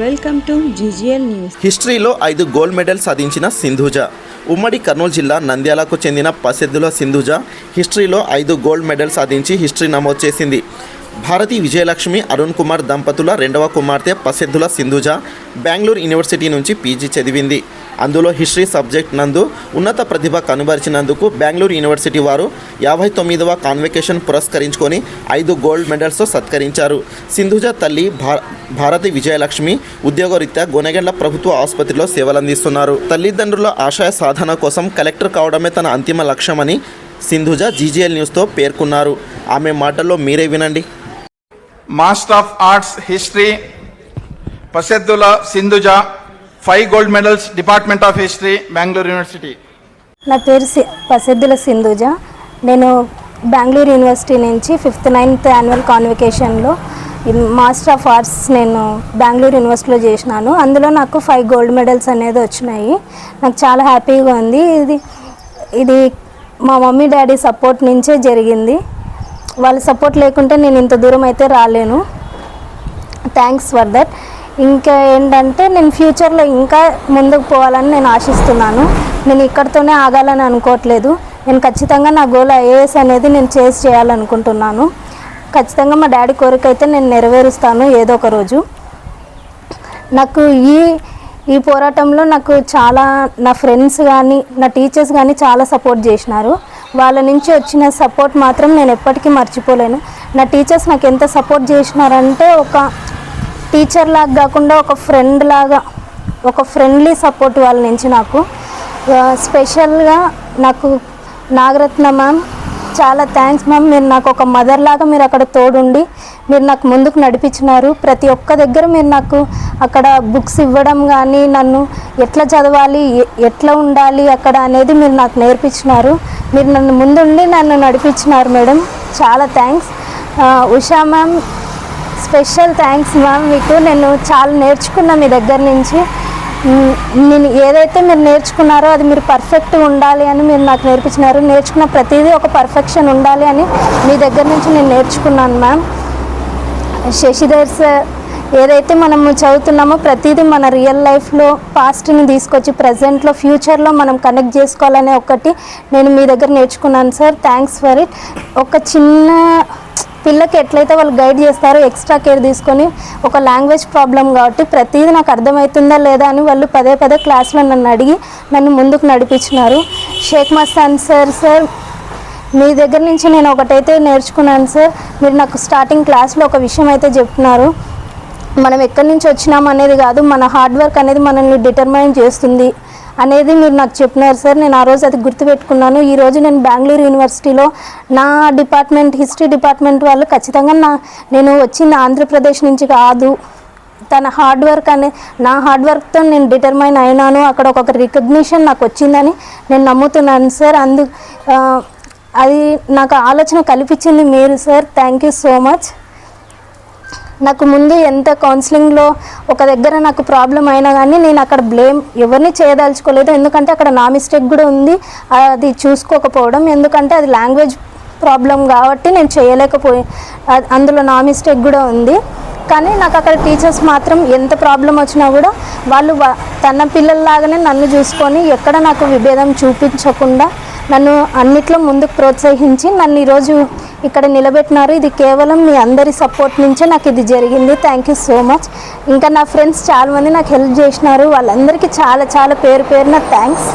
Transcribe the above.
Welcome to GGL news. హిస్టరీలో 5 gold medal సాధించిన సింధూజ. ఉమ్మడి కర్నూలు జిల్లా నంద్యాలకు చెందిన పసెద్దుల సింధూజ హిస్టరీలో 5 గోల్డ్ మెడల్ సాధించి హిస్టరీ నమోదు చేసింది. భారతి విజయలక్ష్మి అరుణ్ కుమార్ దంపతుల రెండవ కుమార్తె పసెద్దుల సింధూజ బెంగళూరు యూనివర్సిటీ నుంచి పీజీ చదివింది. అందులో హిస్టరీ సబ్జెక్ట్ నందు ఉన్నత ప్రతిభ కనుబరిచినందుకు బెంగళూరు యూనివర్సిటీ వారు 59వ కాన్వకేషన్ పురస్కరించుకొని 5 గోల్డ్ మెడల్స్తో సత్కరించారు. సింధూజ తల్లి భారతి విజయలక్ష్మి ఉద్యోగరీత్యా గోనెగండ్ల ప్రభుత్వ ఆసుపత్రిలో సేవలందిస్తున్నారు. తల్లిదండ్రుల ఆశయ సాధన కోసం కలెక్టర్ కావడమే తన అంతిమ లక్ష్యమని సింధూజ జీజీఎల్ న్యూస్తో పేర్కొన్నారు. ఆమె మాటల్లో మీరే వినండి. Master of arts history Paseddula Sindhuja 5 gold medals department of history Bengaluru university. నా పేరు పసెద్దుల సింధూజ. నేను బెంగళూరు యూనివర్సిటీ నుంచి 5th 9th యాన్యువల్ కాన్వకేషన్లో మాస్టర్ ఆఫ్ ఆర్ట్స్ నేను బెంగళూరు యూనివర్సిటీలో చేసినాను. అందులో నాకు 5 గోల్డ్ మెడల్స్ అనేది వచ్చినాయి. నాకు చాలా హ్యాపీగా ఉంది. ఇది మా మమ్మీ డాడీ సపోర్ట్ నుంచే జరిగింది. వాళ్ళ సపోర్ట్ లేకుంటే నేను ఇంత దూరం అయితే రాలేను. Thanks for that. ఇంకా ఏంటంటే నేను ఫ్యూచర్లో ఇంకా ముందుకు పోవాలని నేను ఆశిస్తున్నాను. నేను ఇక్కడితోనే ఆగాలని అనుకోవట్లేదు. నేను ఖచ్చితంగా నా గోల్ ఐఏఎస్ అనేది నేను చేయాలనుకుంటున్నాను. ఖచ్చితంగా మా డాడీ కోరిక అయితే నేను నెరవేరుస్తాను ఏదో ఒక రోజు. నాకు ఈ పోరాటంలో నాకు చాలా నా ఫ్రెండ్స్ కానీ నా టీచర్స్ కానీ చాలా సపోర్ట్ చేసినారు. వాళ్ళ నుంచి వచ్చిన సపోర్ట్ మాత్రం నేను ఎప్పటికీ మర్చిపోలేను. నా టీచర్స్ నాకు ఎంత సపోర్ట్ చేసినారంటే ఒక టీచర్ లాగా కాకుండా ఒక ఫ్రెండ్ లాగా, ఒక ఫ్రెండ్లీ సపోర్ట్ వాళ్ళ నుంచి నాకు. స్పెషల్గా నాకు నాగరత్న మ్యామ్ చాలా థ్యాంక్స్ మ్యామ్. మీరు నాకు ఒక మదర్ లాగా మీరు అక్కడ తోడుండి మీరు నాకు ముందుకు నడిపించినారు. ప్రతి ఒక్క దగ్గర మీరు నాకు అక్కడ బుక్స్ ఇవ్వడం కానీ నన్ను ఎట్లా చదవాలి ఎట్లా ఉండాలి అక్కడ అనేది మీరు నాకు నేర్పించినారు. మీరు నన్ను ముందుండి నన్ను నడిపించినారు మేడం. చాలా thanks. Usha ma'am special thanks ma'am. మీకు నేను చాలా నేర్చుకున్నా మీ దగ్గర నుంచి. నేను ఏదైతే మీరు నేర్చుకున్నారో అది మీరు పర్ఫెక్ట్గా ఉండాలి అని మీరు నాకు నేర్పించినారు. నేర్చుకున్న ప్రతిదీ ఒక పర్ఫెక్షన్ ఉండాలి అని మీ దగ్గర నుంచి నేను నేర్చుకున్నాను మ్యామ్. శశిధర్ సార్ ఏదైతే మనము చదువుతున్నామో ప్రతిదీ మన రియల్ లైఫ్లో పాస్ట్ని తీసుకొచ్చి ప్రజెంట్లో ఫ్యూచర్లో మనం కనెక్ట్ చేసుకోవాలనే ఒకటి నేను మీ దగ్గర నేర్చుకున్నాను సార్. Thanks for it. ఒక చిన్న పిల్లకి ఎట్లయితే వాళ్ళు గైడ్ చేస్తారో ఎక్స్ట్రా కేర్ తీసుకొని ఒక లాంగ్వేజ్ ప్రాబ్లం కాబట్టి ప్రతిదీ నాకు అర్థమవుతుందా లేదా అని వాళ్ళు పదే క్లాస్లో నన్ను అడిగి నన్ను ముందుకు నడిపించినారు. షేక్ మస్తాన్ సార్ మీ దగ్గర నుంచి నేను ఒకటైతే నేర్చుకున్నాను సార్. మీరు నాకు స్టార్టింగ్ క్లాస్లో ఒక విషయం అయితే చెప్తున్నారు. మనం ఎక్కడి నుంచి వచ్చినాం అనేది కాదు, మన హార్డ్ వర్క్ అనేది మనల్ని డిటర్మైన్ చేస్తుంది అనేది మీరు నాకు చెప్పినారు సార్. నేను ఆ రోజు అది గుర్తుపెట్టుకున్నాను. ఈరోజు నేను బెంగళూరు యూనివర్సిటీలో నా డిపార్ట్మెంట్ హిస్టరీ డిపార్ట్మెంట్ వాళ్ళు ఖచ్చితంగా నేను వచ్చింది ఆంధ్రప్రదేశ్ నుంచి కాదు, తన హార్డ్ వర్క్ నా హార్డ్ వర్క్తో నేను డిటర్మైన్ అయినాను. అక్కడ ఒక రికగ్నిషన్ నాకు వచ్చిందని నేను నమ్ముతున్నాను సార్. అది నాకు ఆలోచన కల్పించింది మీరు sir. Thank you so much. నాకు ముందు ఎంత కౌన్సిలింగ్లో ఒక దగ్గర నాకు ప్రాబ్లం అయినా కానీ నేను అక్కడ బ్లేమ్ ఎవరిని చేయదలుచుకోలేదు. ఎందుకంటే అక్కడ నా మిస్టేక్ కూడా ఉంది, అది చూసుకోకపోవడం. ఎందుకంటే అది లాంగ్వేజ్ ప్రాబ్లం కాబట్టి నేను చేయలేకపోయి, అందులో నా మిస్టేక్ కూడా ఉంది. కానీ నాకు అక్కడ టీచర్స్ మాత్రం ఎంత ప్రాబ్లం వచ్చినా కూడా వాళ్ళు తన పిల్లల్లాగానే నన్ను చూసుకొని ఎక్కడ నాకు విభేదం చూపించకుండా నన్ను అన్నిట్లో ముందుకు ప్రోత్సహించి నన్ను ఈరోజు ఇక్కడ నిలబెట్టినారు. ఇది కేవలం మీ అందరి సపోర్ట్ నుంచే నాకు ఇది జరిగింది. Thank you so much. ఇంకా నా ఫ్రెండ్స్ చాలామంది నాకు హెల్ప్ చేసినారు. వాళ్ళందరికీ చాలా పేరున థ్యాంక్స్.